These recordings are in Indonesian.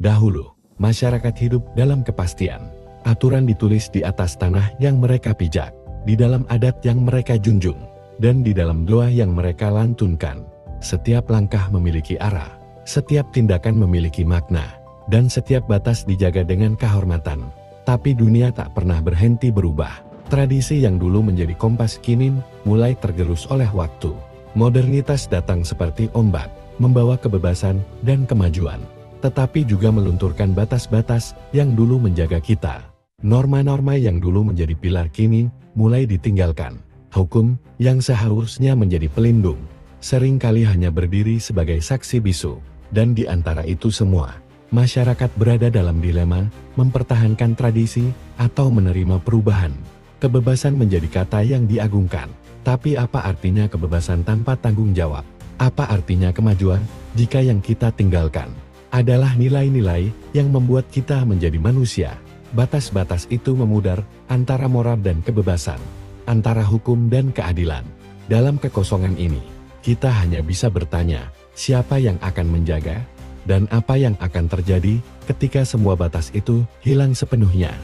Dahulu, masyarakat hidup dalam kepastian. Aturan ditulis di atas tanah yang mereka pijak, di dalam adat yang mereka junjung, dan di dalam doa yang mereka lantunkan. Setiap langkah memiliki arah, setiap tindakan memiliki makna, dan setiap batas dijaga dengan kehormatan. Tapi dunia tak pernah berhenti berubah. Tradisi yang dulu menjadi kompas kini mulai tergerus oleh waktu. Modernitas datang seperti ombak, membawa kebebasan dan kemajuan, tetapi juga melunturkan batas-batas yang dulu menjaga kita. Norma-norma yang dulu menjadi pilar kini mulai ditinggalkan. Hukum yang seharusnya menjadi pelindung, seringkali hanya berdiri sebagai saksi bisu. Dan di antara itu semua, masyarakat berada dalam dilema, mempertahankan tradisi atau menerima perubahan. Kebebasan menjadi kata yang diagungkan. Tapi apa artinya kebebasan tanpa tanggung jawab? Apa artinya kemajuan jika yang kita tinggalkan adalah nilai-nilai yang membuat kita menjadi manusia? Batas-batas itu memudar antara moral dan kebebasan, antara hukum dan keadilan. Dalam kekosongan ini, kita hanya bisa bertanya, siapa yang akan menjaga? Dan apa yang akan terjadi ketika semua batas itu hilang sepenuhnya?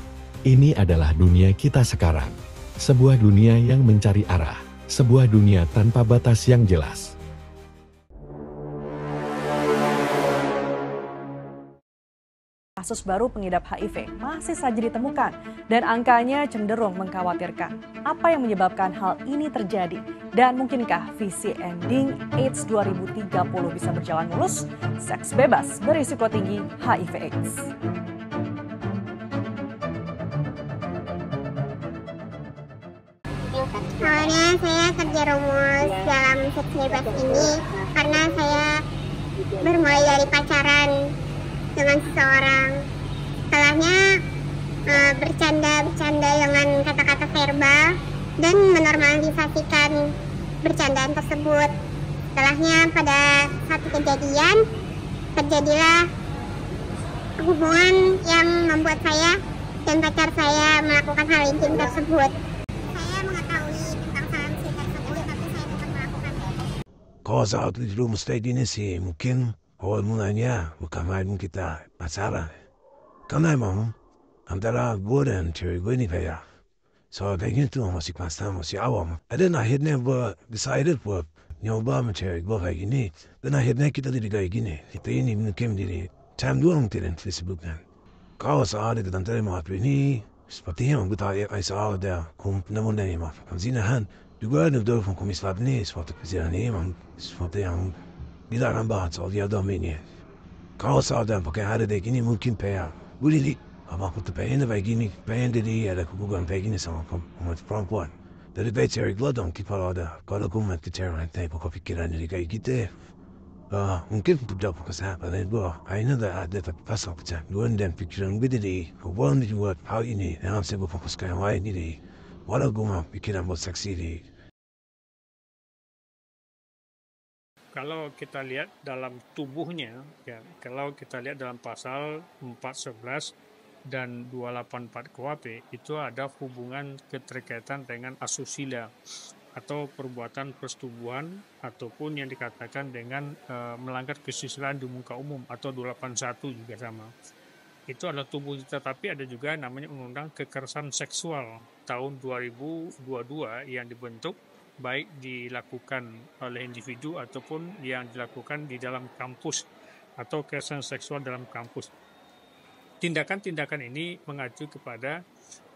Ini adalah dunia kita sekarang. Sebuah dunia yang mencari arah, sebuah dunia tanpa batas yang jelas. Kasus baru pengidap HIV masih saja ditemukan dan angkanya cenderung mengkhawatirkan. Apa yang menyebabkan hal ini terjadi? Dan mungkinkah visi ending AIDS 2030 bisa berjalan mulus? Seks bebas berisiko tinggi HIV/AIDS. Awalnya saya terjerumus dalam seks bebas ini karena saya bermulai dari pacaran dengan seseorang. Setelahnya bercanda dengan kata-kata verbal dan menormalisasikan bercandaan tersebut. Setelahnya pada satu kejadian terjadilah hubungan yang membuat saya dan pacar saya melakukan hal intim tersebut. Saya mengetahui tentang sanksi tersebut, tapi saya tetap melakukannya. Kalau saat itu mustahil sih mungkin awal mulanya bukan kita pacaran. Karena emang antara gue dan cewek gue ini kayak soalnya itu masih pasang masih awam. Dan akhirnya gue decided buat nyoba sama cewek gue kayak gini. Dan akhirnya kita jadi kayak gini. Kita ini mungkin jadi time doang tidak Facebook kan. Kalau saat itu tante maaf ini seperti yang kita lihat soal ada namun dari maaf zinahan juga ada dua komis ini seperti kejadian ini memang seperti yang kita akan bahas soal dia dominnya. Kalau saat dan pakai hari dek ini mungkin kayak boleh apa aku tuh pengen kayak gini pengen jadi ada hubungan kayak gini sama perempuan. Dari baik cewek gue dong kita ada kalau gue mati cewek nanti pokok pikiran jadi kayak gitu. Mungkin tidak kesehatan gue. Akhirnya ada pasal pecah. Gue dan pikiran gue jadi hubungan buat hal ini yang saya fokus ke yang lain ini. Walau gue mau pikiran buat seksi ini. Kalau kita lihat dalam tubuhnya, ya, kalau kita lihat dalam pasal 411 dan 284 KUHP, itu ada hubungan keterkaitan dengan asusila atau perbuatan persetubuhan ataupun yang dikatakan dengan melanggar kesusilaan di muka umum atau 281 juga sama. Itu adalah tubuh kita, tapi ada juga namanya Undang-Undang Kekerasan Seksual tahun 2022 yang dibentuk baik dilakukan oleh individu ataupun yang dilakukan di dalam kampus atau kekerasan seksual dalam kampus. Tindakan-tindakan ini mengacu kepada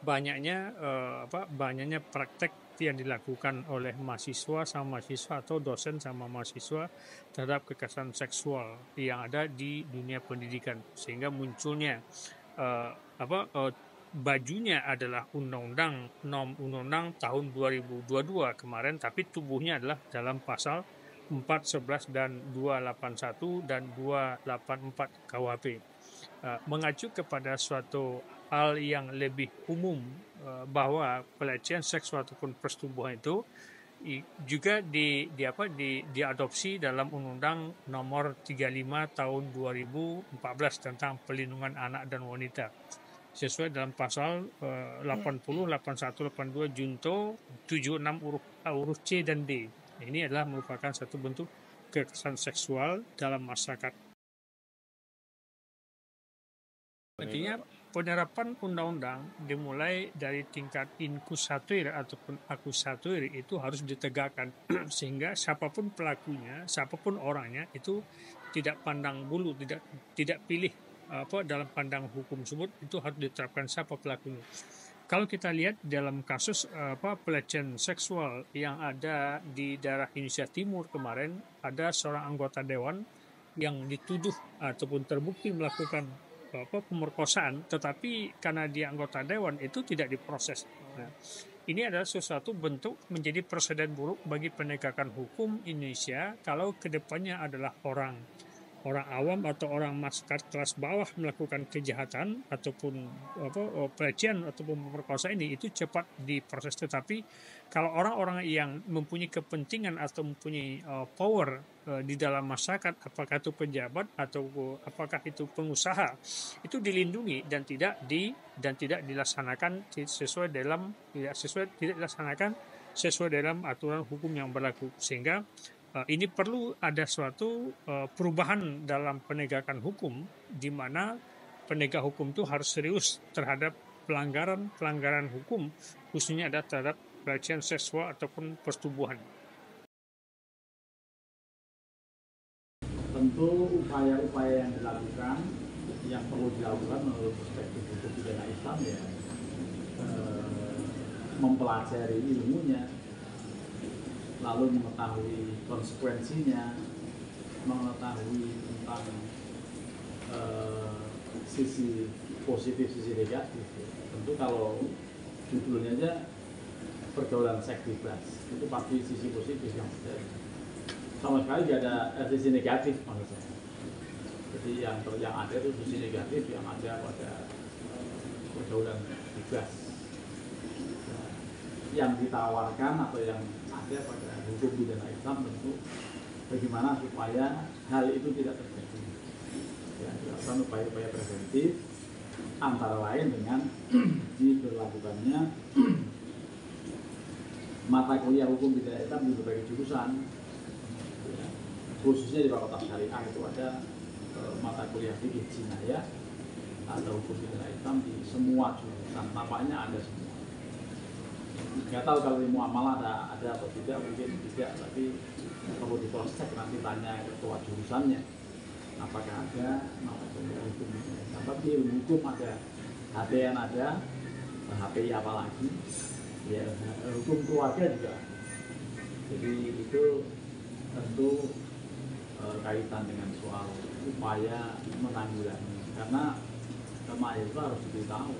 banyaknya praktek yang dilakukan oleh mahasiswa sama mahasiswa atau dosen sama mahasiswa terhadap kekerasan seksual yang ada di dunia pendidikan, sehingga munculnya bajunya adalah undang-undang tahun 2022 kemarin, tapi tubuhnya adalah dalam pasal 411 dan 281 dan 284 KUHP. Mengacu kepada suatu hal yang lebih umum bahwa pelecehan seksual ataupun persetubuhan itu juga diadopsi dalam Undang-Undang Nomor 35 Tahun 2014 tentang Perlindungan Anak dan Wanita, sesuai dalam pasal 80, 81, 82 Junto 76 huruf C dan D. Ini adalah merupakan satu bentuk kekerasan seksual dalam masyarakat Artinya penerapan undang-undang dimulai dari tingkat inkusator ataupun akusator itu harus ditegakkan sehingga siapapun pelakunya, siapapun orangnya itu tidak pandang bulu, tidak pilih dalam pandang hukum tersebut, itu harus diterapkan siapa pelakunya. Kalau kita lihat dalam kasus pelecehan seksual yang ada di daerah Indonesia Timur kemarin, ada seorang anggota dewan yang dituduh ataupun terbukti melakukan pemerkosaan, tetapi karena dia anggota dewan itu tidak diproses. Nah, ini adalah sesuatu bentuk menjadi presiden buruk bagi penegakan hukum Indonesia kalau kedepannya adalah orang awam atau orang masyarakat kelas bawah melakukan kejahatan ataupun pelecehan ataupun pemerkosaan ini, itu cepat diproses. Tetapi kalau orang-orang yang mempunyai kepentingan atau mempunyai power di dalam masyarakat, apakah itu pejabat atau apakah itu pengusaha, itu dilindungi dan tidak dilaksanakan sesuai dalam aturan hukum yang berlaku. Sehingga ini perlu ada suatu perubahan dalam penegakan hukum, di mana penegak hukum itu harus serius terhadap pelanggaran hukum, khususnya ada terhadap pelecehan seksual ataupun persetubuhan. Tentu upaya-upaya yang dilakukan, yang perlu dilakukan menurut perspektif hukum pidana Islam ya, mempelajari ilmunya, lalu mengetahui konsekuensinya, mengetahui tentang sisi positif, sisi negatif. Tentu kalau judulnya aja pergaulan seks bebas, itu pasti sisi positif yang terjadi. Sama sekali tidak ada sisi negatif maksud saya. Jadi yang ada itu sisi negatif yang ada pada pergaulan bebas. Yang ditawarkan atau yang ada pada hukum pidana Islam tentu bagaimana supaya hal itu tidak terjadi. Ya, dilakukan upaya-upaya preventif antara lain dengan diberlakukannya mata kuliah hukum pidana Islam di berbagai jurusan. Ya, khususnya di Fakultas Syariah itu ada mata kuliah fikih jinayah atau hukum pidana Islam di semua jurusan, nampaknya ada semua. Nggak tahu kalau ilmu amal ada atau tidak, mungkin tidak, tapi perlu di-cross check, nanti tanya ketua jurusannya apakah ada mata kuliah hukum. Tapi ilmu hukum ada, HTN ada, HPI apalagi, ya hukum keluarga juga. Jadi itu tentu kaitan dengan soal upaya menanggulangi, karena mahasiswa harus diberitahu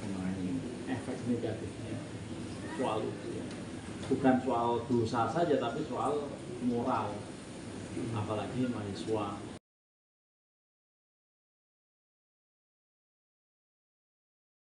mengenai efek negatifnya soal itu ya. Bukan soal dosa saja, tapi soal moral, apalagi mahasiswa